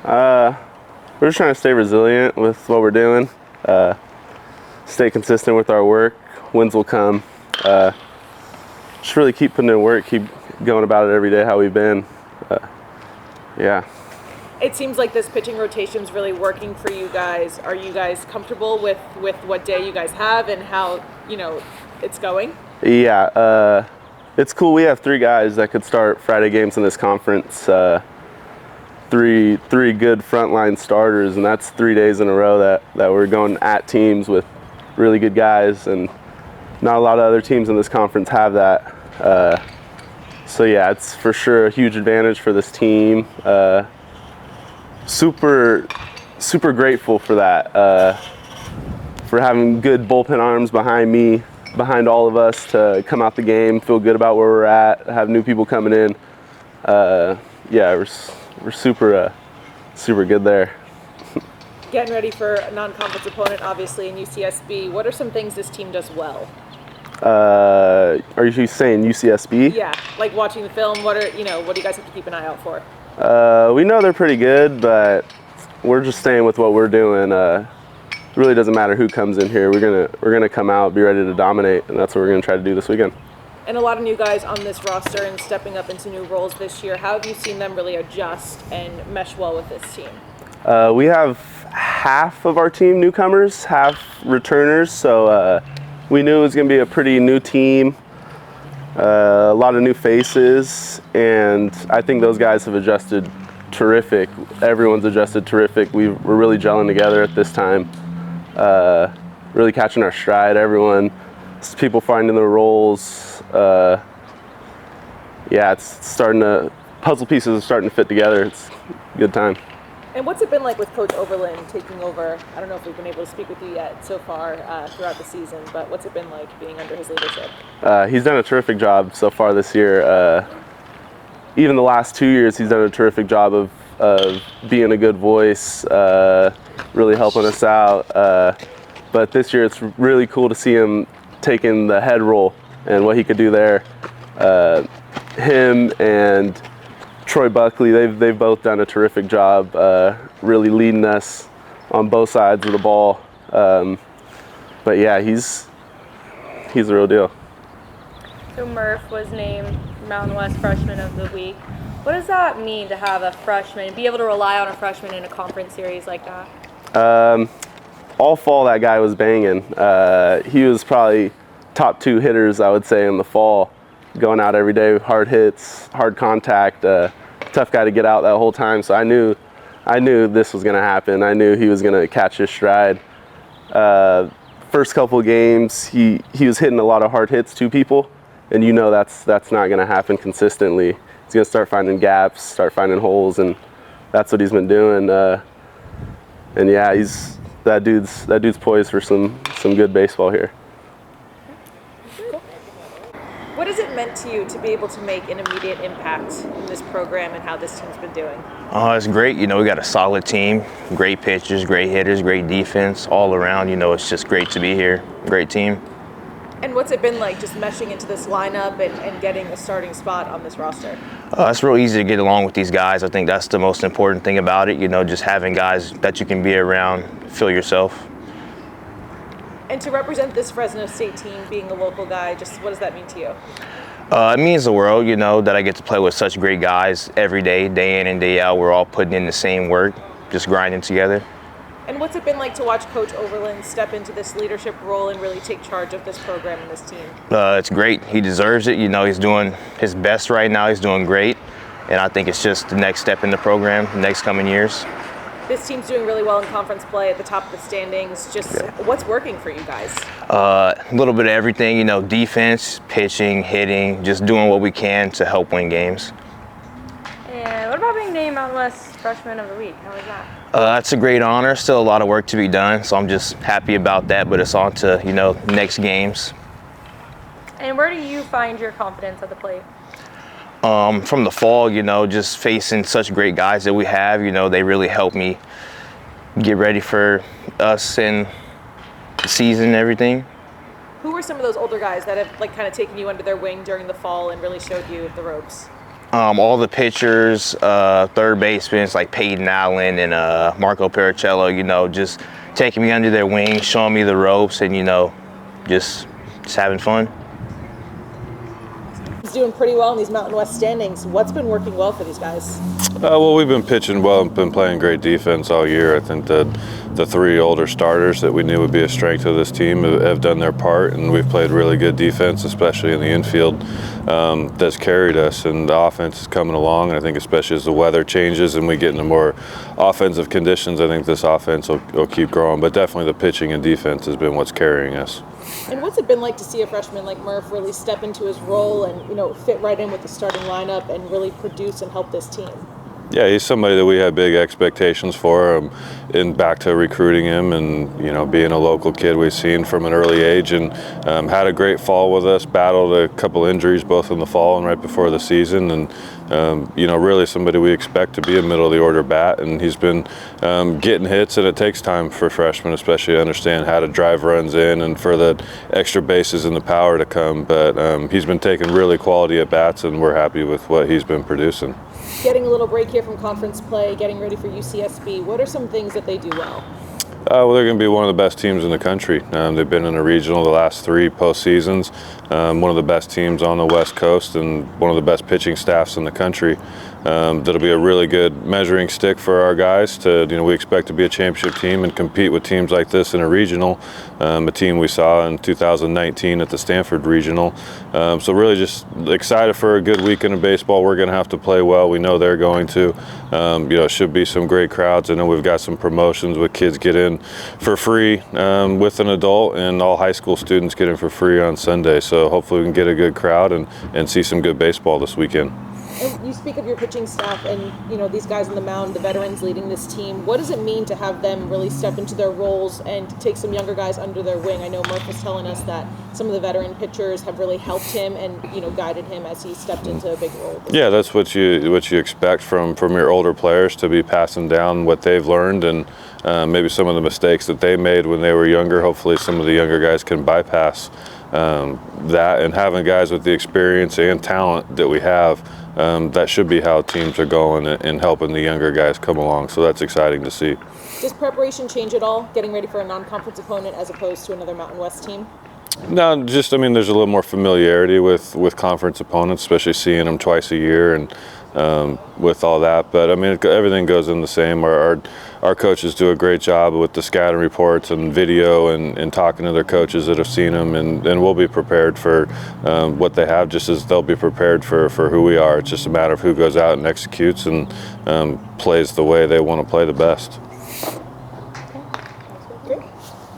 We're just trying to stay resilient with what we're doing, stay consistent with our work. Wins will come. Just really keep putting in work, keep going about it every day how we've been. Yeah. It seems like this pitching rotation is really working for you guys. Are you guys comfortable with what day you guys have and how, it's going? Yeah, it's cool. We have 3 guys that could start Friday games in this conference. Three good frontline starters, and that's 3 days in a row that we're going at teams with really good guys, and not a lot of other teams in this conference have that. So yeah, it's for sure a huge advantage for this team. Super grateful for that, for having good bullpen arms behind me, behind all of us to come out the game, feel good about where we're at, have new people coming in. Yeah, we're super good there. Getting ready for a non-conference opponent, obviously, in UCSB. What are some things this team does well? Are you saying UCSB? Yeah, like watching the film. What do you guys have to keep an eye out for? We know they're pretty good, but we're just staying with what we're doing. It really doesn't matter who comes in here. We're gonna come out, be ready to dominate, and that's what we're gonna try to do this weekend. And a lot of new guys on this roster and stepping up into new roles this year. How have you seen them really adjust and mesh well with this team? We have half of our team newcomers, half returners, so we knew it was going to be a pretty new team, a lot of new faces, and I think those guys have adjusted terrific. Everyone's adjusted terrific. We're really gelling together at this time, really catching our stride. People finding their roles. Yeah, it's starting to, puzzle pieces are starting to fit together. It's a good time. And what's it been like with Coach Overland taking over? I don't know if we've been able to speak with you yet so far throughout the season, but what's it been like being under his leadership? He's done a terrific job so far this year. Even the last 2 years, he's done a terrific job of being a good voice, really helping us out. But this year, it's really cool to see him taking the head role and what he could do there. Him and Troy Buckley, they've both done a terrific job, really leading us on both sides of the ball. But yeah, he's the real deal. So Murph was named Mountain West Freshman of the Week. What does that mean to have a freshman, be able to rely on a freshman in a conference series like that? All fall, that guy was banging. He was probably top 2 hitters, I would say, in the fall. Going out every day, hard hits, hard contact, tough guy to get out that whole time. So I knew this was going to happen. I knew he was going to catch his stride. First couple of games, he was hitting a lot of hard hits to people, and that's not going to happen consistently. He's going to start finding gaps, start finding holes, and that's what he's been doing. And yeah, that dude's poised for some good baseball here. What has it meant to you to be able to make an immediate impact in this program and how this team's been doing? It's great. We got a solid team, great pitchers, great hitters, great defense all around. It's just great to be here. Great team. And what's it been like just meshing into this lineup and getting a starting spot on this roster? It's real easy to get along with these guys. I think that's the most important thing about it. Just having guys that you can be around, feel yourself. And to represent this Fresno State team, being a local guy, just what does that mean to you? It means the world, that I get to play with such great guys every day in and day out. We're all putting in the same work, just grinding together. And what's it been like to watch Coach Overland step into this leadership role and really take charge of this program and this team? It's great. He deserves it. He's doing his best right now. He's doing great. And I think it's just the next step in the program, the next coming years. This team's doing really well in conference play at the top of the standings. Just what's working for you guys? A little bit of everything, defense, pitching, hitting, just doing what we can to help win games. And what about being named Mountain West Freshman of the Week? How was that? That's a great honor. Still a lot of work to be done, so I'm just happy about that, but it's on to, next games. And where do you find your confidence at the plate? From the fall, just facing such great guys that we have, they really helped me get ready for us and the season and everything. Who were some of those older guys that have kind of taken you under their wing during the fall and really showed you the ropes? All the pitchers, third basemen like Peyton Allen and Marco Pericello, you know, just taking me under their wing, showing me the ropes, and you know, just having fun. He's doing pretty well in these Mountain West standings. What's been working well for these guys? Well, we've been pitching well and been playing great defense all year. I think that the three older starters that we knew would be a strength of this team have done their part, and we've played really good defense, especially in the infield, that's carried us. And the offense is coming along, and I think especially as the weather changes and we get into more offensive conditions, I think this offense will keep growing. But definitely the pitching and defense has been what's carrying us. And what's it been like to see a freshman like Murph really step into his role and, you know, fit right in with the starting lineup and really produce and help this team? Yeah, he's somebody that we had big expectations for, and back to recruiting him, and you know, being a local kid we've seen from an early age, and had a great fall with us. Battled a couple injuries both in the fall and right before the season, and you know, really somebody we expect to be a middle of the order bat. And he's been getting hits, and it takes time for freshmen, especially to understand how to drive runs in and for the extra bases and the power to come. But he's been taking really quality at bats, and we're happy with what he's been producing. Getting a little break here from conference play, getting ready for UCSB, what are some things that they do well? Well, they're going to be one of the best teams in the country. They've been in a regional the last 3 postseasons, one of the best teams on the West Coast, and one of the best pitching staffs in the country. That'll be a really good measuring stick for our guys. We expect to be a championship team and compete with teams like this in a regional, a team we saw in 2019 at the Stanford Regional. So really just excited for a good weekend of baseball. We're going to have to play well. We know they're going to. It should be some great crowds. I know we've got some promotions with kids get in for free with an adult, and all high school students get in for free on Sunday. So hopefully we can get a good crowd and see some good baseball this weekend. And you speak of your pitching staff and, you know, these guys on the mound, the veterans leading this team. What does it mean to have them really step into their roles and take some younger guys under their wing? I know Murph was telling us that some of the veteran pitchers have really helped him and, you know, guided him as he stepped into a big role. Yeah, that's what you expect from your older players, to be passing down what they've learned, and maybe some of the mistakes that they made when they were younger. Hopefully some of the younger guys can bypass that, and having guys with the experience and talent that we have, that should be how teams are going and helping the younger guys come along. So that's exciting to see. Does preparation change at all, getting ready for a non-conference opponent as opposed to another Mountain West team? No, there's a little more familiarity with conference opponents, especially seeing them twice a year and with all that. But everything goes in the same. Our coaches do a great job with the scouting reports and video and talking to their coaches that have seen them, and we'll be prepared for what they have, just as they'll be prepared for who we are. It's just a matter of who goes out and executes and plays the way they want to play the best.